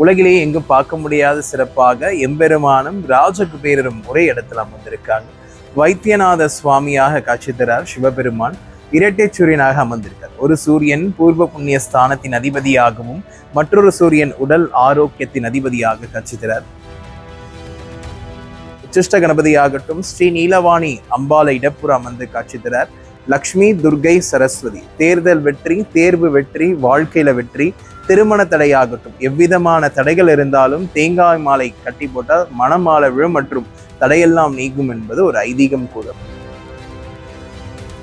உலகிலேயே எங்கும் பார்க்க முடியாத சிறப்பாக எம்பெருமானும் ராஜகுபேரரும் ஒரே இடத்துல அமர்ந்திருக்காங்க. வைத்தியநாத சுவாமியாக காட்சி தரார் சிவபெருமான். இரட்டை சூரியனாக அமர்ந்திருக்கார். ஒரு சூரியன் பூர்வ புண்ணிய ஸ்தானத்தின் அதிபதியாகவும் மற்றொரு சூரியன் உடல் ஆரோக்கியத்தின் அதிபதியாக காட்சி தரார். உச்சிஷ்ட கணபதியாகட்டும் ஸ்ரீ நீலவாணி அம்பாலை இடப்புற அமர்ந்து காட்சி தரார். லக்ஷ்மி, துர்கை, சரஸ்வதி. தேர்தல் வெற்றி, தேர்வு வெற்றி, வாழ்க்கையில வெற்றி, திருமண தடையாகட்டும் எவ்விதமான தடைகள் இருந்தாலும் தேங்காய் மாலை கட்டி போட்டால் மணமாலை விழும் மற்றும் தடையெல்லாம் நீங்கும் என்பது ஒரு ஐதீகம் கூட.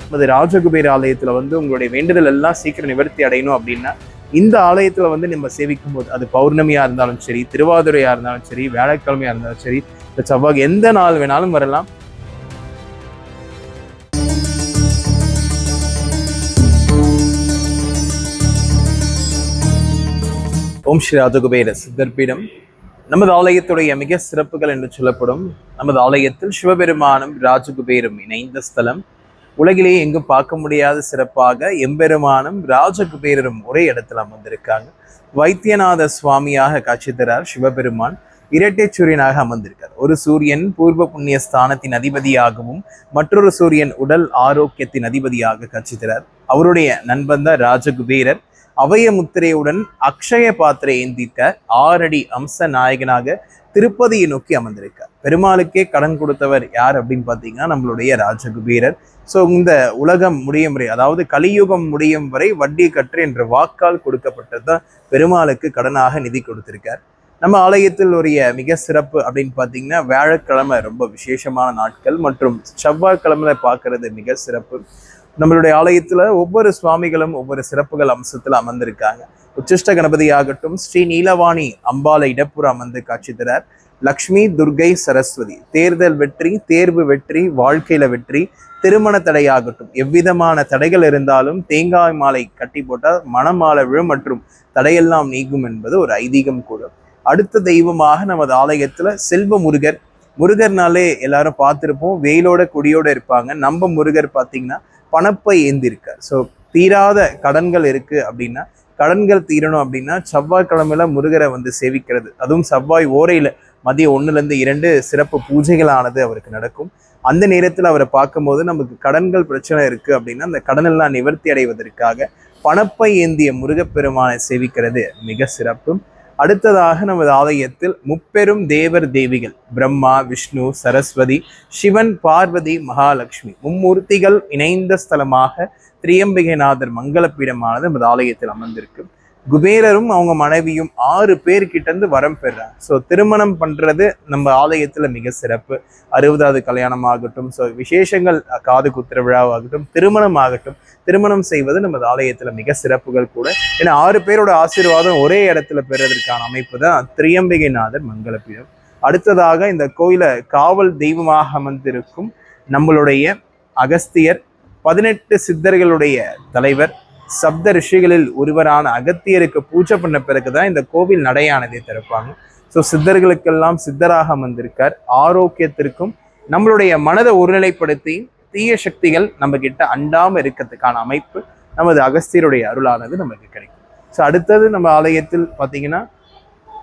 நமது ராஜகுபேர ஆலயத்துல உங்களுடைய வேண்டுதல் எல்லாம் சீக்கிரம் நிவர்த்தி அடையணும் அப்படின்னா இந்த ஆலயத்துல நம்ம சேவிக்கும் போது அது பௌர்ணமியா இருந்தாலும் சரி, திருவாதிரையா இருந்தாலும் சரி, வியாழக்கிழமையா இருந்தாலும் சரி, இந்த செவ்வாய் எந்த நாள் வேணாலும் வரலாம். ஓம் ஸ்ரீ ராஜகுபேர சித்தர்பீடம் நமது ஆலயத்துடைய மிக சிறப்புகள் என்று சொல்லப்படும். நமது ஆலயத்தில் சிவபெருமானும் ராஜகுபேரும் இணைந்த ஸ்தலம். உலகிலேயே எங்கும் பார்க்க முடியாத சிறப்பாக எம்பெருமானும் ராஜகுபேரரும் ஒரே இடத்துல அமர்ந்திருக்காங்க. வைத்தியநாத சுவாமியாக காட்சி தரார் சிவபெருமான். இரட்டை சூரியனாக அமர்ந்திருக்கார். ஒரு சூரியன் பூர்வ புண்ணிய ஸ்தானத்தின் அதிபதியாகவும் மற்றொரு சூரியன் உடல் ஆரோக்கியத்தின் அதிபதியாக காட்சி தரார். அவருடைய நண்பன் தான் ராஜகுபேரர். அவைய முத்திரையுடன் அக்ஷய பாத்திரை ஏந்திக்க 6 அடி அம்ச நாயகனாக திருப்பதியை நோக்கி அமர்ந்திருக்கார். பெருமாளுக்கே கடன் கொடுத்தவர் யார் அப்படின்னு பார்த்தீங்கன்னா நம்மளுடைய ராஜகுபேரர். ஸோ இந்த உலகம் முடியும் வரை, அதாவது கலியுகம் முடியும் வரை வட்டி கற்று என்ற வாக்கால் கொடுக்கப்பட்டதுதான் பெருமாளுக்கு கடனாக நிதி கொடுத்திருக்கார். நம்ம ஆலயத்தில் உரிய மிக சிறப்பு அப்படின்னு பார்த்தீங்கன்னா வியாழக்கிழமை ரொம்ப விசேஷமான நாட்கள் மற்றும் செவ்வாய்க்கிழமை பார்க்கறது மிக சிறப்பு. நம்மளுடைய ஆலயத்துல ஒவ்வொரு சுவாமிகளும் ஒவ்வொரு சிறப்புகள் அம்சத்துல அமர்ந்திருக்காங்க. உச்சிஷ்ட கணபதி ஆகட்டும் ஸ்ரீ நீலவாணி அம்பாலை இடப்புற அமர்ந்து காட்சி தரார். லக்ஷ்மி, துர்கை, சரஸ்வதி. தேர்தல் வெற்றி, தேர்வு வெற்றி, வாழ்க்கையில வெற்றி, திருமண தடையாகட்டும் எவ்விதமான தடைகள் இருந்தாலும் தேங்காய் மாலை கட்டி போட்டால் மணமாலை விழும் மற்றும் தடையெல்லாம் நீங்கும் என்பது ஒரு ஐதீகம் கூட. அடுத்த தெய்வமாக நமது ஆலயத்துல செல்வ முருகர். முருகர்னாலே எல்லாரும் பார்த்திருப்போம், வெயிலோட கொடியோட இருப்பாங்க. நம்ம முருகர் பார்த்தீங்கன்னா பணப்பை ஏந்திருக்கார். ஸோ தீராத கடன்கள் இருக்கு அப்படின்னா, கடன்கள் தீரணும் அப்படின்னா செவ்வாய்க்கிழமையில முருகரை சேவிக்கிறது, அதுவும் செவ்வாய் ஓரையில மதியம் 1-2 சிறப்பு பூஜைகளானது அவருக்கு நடக்கும். அந்த நேரத்தில் அவரை பார்க்கும்போது நமக்கு கடன்கள் பிரச்சனை இருக்கு அப்படின்னா அந்த கடனெல்லாம் நிவர்த்தி அடைவதற்காக பணப்பை ஏந்திய முருகப்பெருமானை சேவிக்கிறது மிக சிறப்பு. அடுத்ததாக நமது ஆலயத்தில் முப்பெரும் தேவர் தேவிகள் பிரம்மா, விஷ்ணு, சரஸ்வதி, சிவன், பார்வதி, மகாலட்சுமி மும்மூர்த்திகள் இணைந்த ஸ்தலமாக திரியம்பிகைநாதர் மங்களப்பீடமானது நமது ஆலயத்தில் அமர்ந்திருக்கு. குபேரரும் அவங்க மனைவியும் 6 பேர்கிட்ட இருந்து வரம் பெறாங்க. ஸோ திருமணம் பண்றது நம்ம ஆலயத்துல மிக சிறப்பு. 60வது கல்யாணம் ஆகட்டும், ஸோ விசேஷங்கள், காது குத்திர விழாவாகட்டும், திருமணம் ஆகட்டும், திருமணம் செய்வது நமது ஆலயத்துல மிக சிறப்புகள் கூட. ஏன்னா 6 பேரோட ஆசீர்வாதம் ஒரே இடத்துல பெறுவதற்கான அமைப்பு தான் திரியம்பிகைநாதர் மங்களப்பீடம். அடுத்ததாக இந்த கோயில காவல் தெய்வமாக அமர்ந்திருக்கும் நம்மளுடைய அகஸ்தியர், 18 சித்தர்களுடைய தலைவர், சப்த ரிஷிகளில் ஒருவரான அகத்தியருக்கு பூஜை பண்ண பிறகுதான் இந்த கோவில் நடையானதை திறப்பாங்க. ஸோ சித்தர்களுக்கெல்லாம் சித்தராக அமர்ந்திருக்கார். ஆரோக்கியத்திற்கும் நம்மளுடைய மனதை ஒருநிலைப்படுத்தி தீய சக்திகள் நம்ம கிட்ட அண்டாம இருக்கிறதுக்கான அமைப்பு நமது அகஸ்தியருடைய அருளானது நமக்கு கிடைக்கும். ஸோ அடுத்தது நம்ம ஆலயத்தில் பார்த்தீங்கன்னா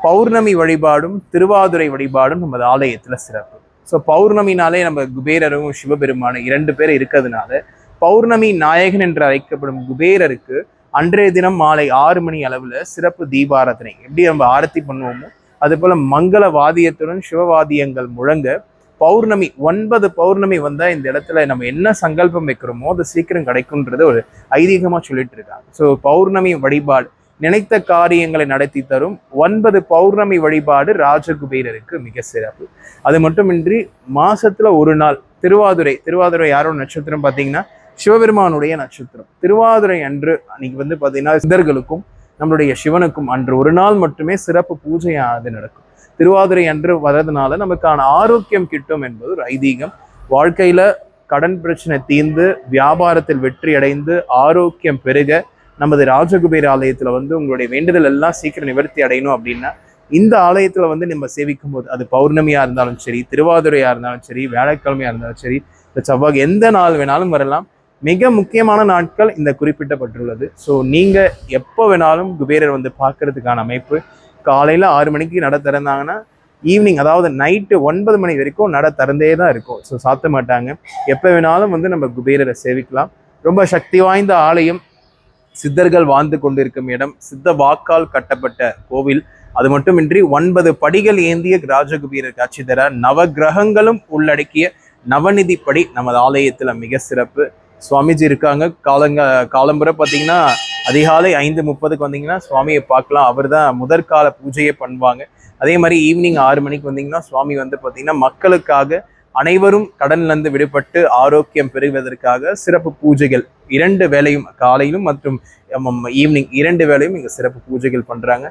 பௌர்ணமி வழிபாடும் திருவாதிரை வழிபாடும் நமது ஆலயத்துல சிறப்பு. ஸோ பௌர்ணமினாலே நம்ம குபேரரும் சிவபெருமான 2 பேர் இருக்கிறதுனால பௌர்ணமி நாயகன் என்று அழைக்கப்படும் குபேரருக்கு அன்றைய தினம் மாலை 6 மணி அளவுல சிறப்பு தீபாராதனை எப்படி நம்ம ஆரத்தி பண்ணுவோமோ அது போல மங்கள வாதியத்துடன் சிவவாதியங்கள் முழங்க பௌர்ணமி 9 பௌர்ணமி வந்தா இந்த இடத்துல நம்ம என்ன சங்கல்பம் வைக்கிறோமோ அது சீக்கிரம் கிடைக்கும்ன்றது ஒரு ஐதீகமா சொல்லிட்டு இருக்காங்க. ஸோ பௌர்ணமி வழிபாடு நினைத்த காரியங்களை நடத்தி தரும். 9 பௌர்ணமி வழிபாடு ராஜகுபேரருக்கு மிக சிறப்பு. அது மட்டுமின்றி மாசத்துல ஒரு நாள் திருவாதிரை யாரோட நட்சத்திரம் பார்த்தீங்கன்னா சிவபெருமானுடைய நட்சத்திரம். திருவாதிரை அன்று அன்னைக்கு பார்த்தீங்கன்னா சித்தர்களுக்கும் நம்மளுடைய சிவனுக்கும் அன்று ஒரு நாள் மட்டுமே சிறப்பு பூஜையானது நடக்கும். திருவாதிரை அன்று வர்றதுனால நமக்கான ஆரோக்கியம் கிட்டும் என்பது ஒரு ஐதீகம். வாழ்க்கையில கடன் பிரச்சனை தீர்ந்து வியாபாரத்தில் வெற்றி அடைந்து ஆரோக்கியம் பெருக நமது ராஜகுபேர ஆலயத்துல உங்களுடைய வேண்டுதல் எல்லாம் சீக்கிரம் நிவர்த்தி அடையணும் அப்படின்னா இந்த ஆலயத்துல நம்ம சேவிக்கும் போது அது பௌர்ணமியா இருந்தாலும் சரி, திருவாதிரையா இருந்தாலும் சரி, வியாழக்கிழமையா இருந்தாலும் சரி, இந்த செவ்வாய் எந்த நாள் வேணாலும் வரலாம். மிக முக்கியமான நாட்கள் இந்த குறிப்பிட்டப்பட்டுள்ளது. ஸோ நீங்க எப்போ வேணாலும் குபேரர் பார்க்கறதுக்கான அமைப்பு காலையில் 6 மணிக்கு நட திறந்தாங்கன்னா ஈவினிங், அதாவது நைட்டு 9 மணி வரைக்கும் நட திறந்தே தான் இருக்கும். ஸோ சாத்த மாட்டாங்க. எப்போ வேணாலும் வந்து நம்ம குபேரரை சேவிக்கலாம். ரொம்ப சக்தி வாய்ந்த ஆலயம், சித்தர்கள் வாழ்ந்து கொண்டிருக்கும் இடம், சித்த வாக்கால் கட்டப்பட்ட கோவில். அது மட்டுமின்றி 9 படிகள் ஏந்திய ராஜகுபேரர் காட்சி தர, நவ கிரகங்களும் உள்ளடக்கிய நவநிதி படி நமது ஆலயத்தில் மிக சிறப்பு. சுவாமிஜி இருக்காங்க. காலம்புரை பார்த்தீங்கன்னா அதிகாலை 5:30 வந்தீங்கன்னா சுவாமியை பார்க்கலாம். அவர் தான் முதற்கால பூஜையை பண்ணுவாங்க. அதே மாதிரி ஈவினிங் 6 மணிக்கு வந்தீங்கன்னா சுவாமி வந்து பார்த்தீங்கன்னா மக்களுக்காக, அனைவரும் கடன்லேருந்து விடுபட்டு ஆரோக்கியம் பெறுவதற்காக சிறப்பு பூஜைகள் 2 வேளையும், காலையிலும் மற்றும் ஈவினிங் 2 வேளையும் இங்கே சிறப்பு பூஜைகள் பண்ணுறாங்க.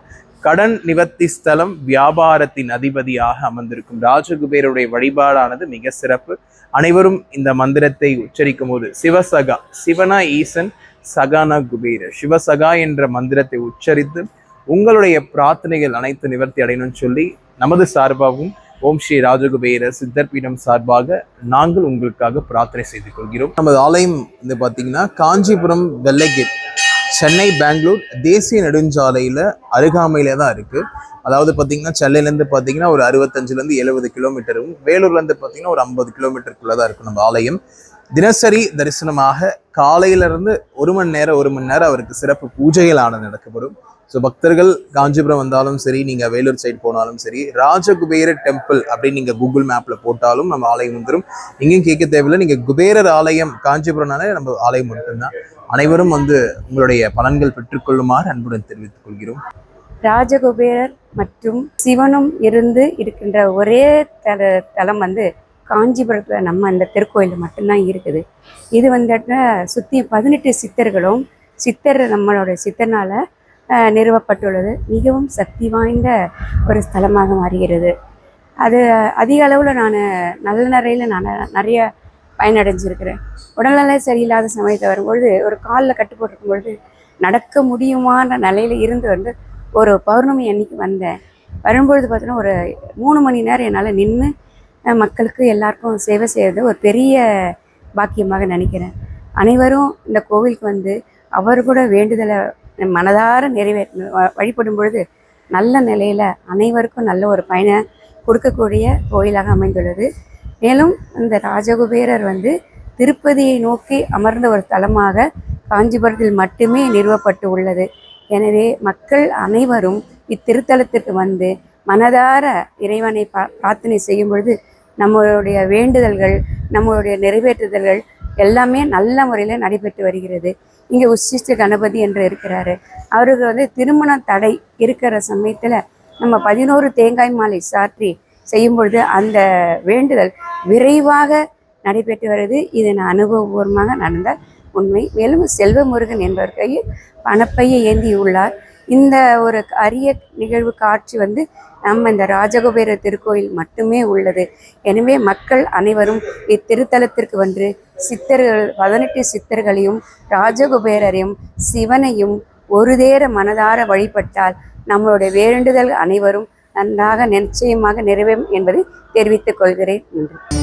கடன் நிவர்த்தி ஸ்தலம், வியாபாரத்தின் அதிபதியாக அமர்ந்திருக்கும் ராஜகுபேருடைய வழிபாடானது மிக சிறப்பு. அனைவரும் இந்த மந்திரத்தை உச்சரிக்கும் போது சிவசகா, சிவனா ஈசன், சகானா குபேரர், சிவசகா என்ற மந்திரத்தை உச்சரித்து உங்களுடைய பிரார்த்தனைகள் அனைத்து நிவர்த்தி அடையணும்னு சொல்லி நமது சார்பாகவும் ஓம் ஸ்ரீ ராஜகுபேர சித்தர்பீடம் சார்பாக நாங்கள் உங்களுக்காக பிரார்த்தனை செய்து கொள்கிறோம். நமது ஆலயம் வந்து பார்த்தீங்கன்னா காஞ்சிபுரம் வெள்ளைகேட், சென்னை பெங்களூர் தேசிய நெடுஞ்சாலையில் அருகாமையில தான் இருக்குது. அதாவது பார்த்தீங்கன்னா சென்னையிலேருந்து பார்த்தீங்கன்னா ஒரு 65 70 கிலோமீட்டரும், வேலூர்லேருந்து பார்த்தீங்கன்னா ஒரு 50 கிலோமீட்டருக்குள்ளே தான் இருக்கும் நம்ம ஆலயம். தினசரி தரிசனமாக காலையிலிருந்து 1 மணி நேரம் அவருக்கு சிறப்பு பூஜைகளானது நடக்கப்படும். ஸோ பக்தர்கள் காஞ்சிபுரம் வந்தாலும் சரி, நீங்கள் வேலூர் சைடு போனாலும் சரி, ராஜகுபேர டெம்பிள் அப்படின்னு நீங்கள் கூகுள் மேப்பில் போட்டாலும் நம்ம ஆலயம் வந்துடும். எங்கேயும் கேட்க தேவையில்லை. நீங்கள் குபேரர் ஆலயம் காஞ்சிபுரம்னாலே நம்ம ஆலயம் மட்டும்தான். அனைவரும் வந்து உங்களுடைய பலன்கள் பெற்றுக்கொள்ளுமாறு அன்புடன் தெரிவித்துக் கொள்கிறோம். ராஜகுபேரர் மற்றும் சிவனும் இருந்து இருக்கின்ற ஒரே தலம் வந்து காஞ்சிபுரத்தில் நம்ம அந்த திருக்கோயில் மட்டும்தான் இருக்குது. இது வந்துட்டு சுற்றி 18 சித்தர்களும், நம்மளுடைய சித்தர்னால் நிறுவப்பட்டுள்ளது. மிகவும் சக்தி வாய்ந்த ஒரு ஸ்தலமாக மாறுகிறது. அது அதிக அளவில் நான் நல்ல நிறையில் நிறைய பயனடைஞ்சிருக்கிறேன். உடல்நிலை சரியில்லாத சமயத்தை வரும்பொழுது, ஒரு காலில் கட்டு போட்டிருக்கும் பொழுது நடக்க முடியுமான நிலையில் இருந்து வந்து ஒரு பௌர்ணமி அன்னைக்கு வந்தேன். வரும்பொழுது பார்த்தோன்னா ஒரு 3 மணி நேரம் என்னால் நின்று மக்களுக்கு எல்லாருக்கும் சேவை செய்கிறது ஒரு பெரிய பாக்கியமாக நினைக்கிறேன். அனைவரும் இந்த கோவிலுக்கு வந்து அவர் கூட வேண்டுதலை மனதார வழிபடும் பொழுது நல்ல நிலையில் அனைவருக்கும் நல்ல ஒரு பயனை கொடுக்கக்கூடிய கோயிலாக அமைந்துள்ளது. மேலும் இந்த ராஜகுபேரர் வந்து திருப்பதியை நோக்கி அமர்ந்த ஒரு தலமாக காஞ்சிபுரத்தில் மட்டுமே நிறுவப்பட்டு உள்ளது. எனவே மக்கள் அனைவரும் இத்திருத்தலத்திற்கு வந்து மனதார இறைவனை பிரார்த்தனை செய்யும் பொழுது நம்மளுடைய வேண்டுதல்கள், நம்மளுடைய நிறைவேற்றுதல்கள் எல்லாமே நல்ல முறையில் நடைபெற்று வருகிறது. இங்கே உச்சிஷ்ட கணபதி என்று இருக்கிறாரு. அவருக்கு வந்து திருமண தடை இருக்கிற சமயத்தில் நம்ம 11 தேங்காய் மாலை சாற்றி செய்யும் பொழுது அந்த வேண்டுதல் விரைவாக நடைபெற்று வருது. இது நான் அனுபவபூர்வமாக நடந்த உண்மை. மேலும் செல்வமுருகன் என்பவர் கையில் பணப்பையை ஏந்தி உள்ளார். இந்த ஒரு அரிய நிகழ்வு காட்சி வந்து நம்ம இந்த ராஜகுபேர திருக்கோயில் மட்டுமே உள்ளது. எனவே மக்கள் அனைவரும் இத்திருத்தலத்திற்கு வந்து சித்தர்கள் 18 சித்தர்களையும் ராஜகுபேரரையும் சிவனையும் ஒரு தேர மனதார வழிபட்டால் நம்மளுடைய வேண்டுதல் அனைவரும் நன்றாக நிச்சயமாக நிறைவேறும் என்பதை தெரிவித்துக் கொள்கிறேன். நன்றி.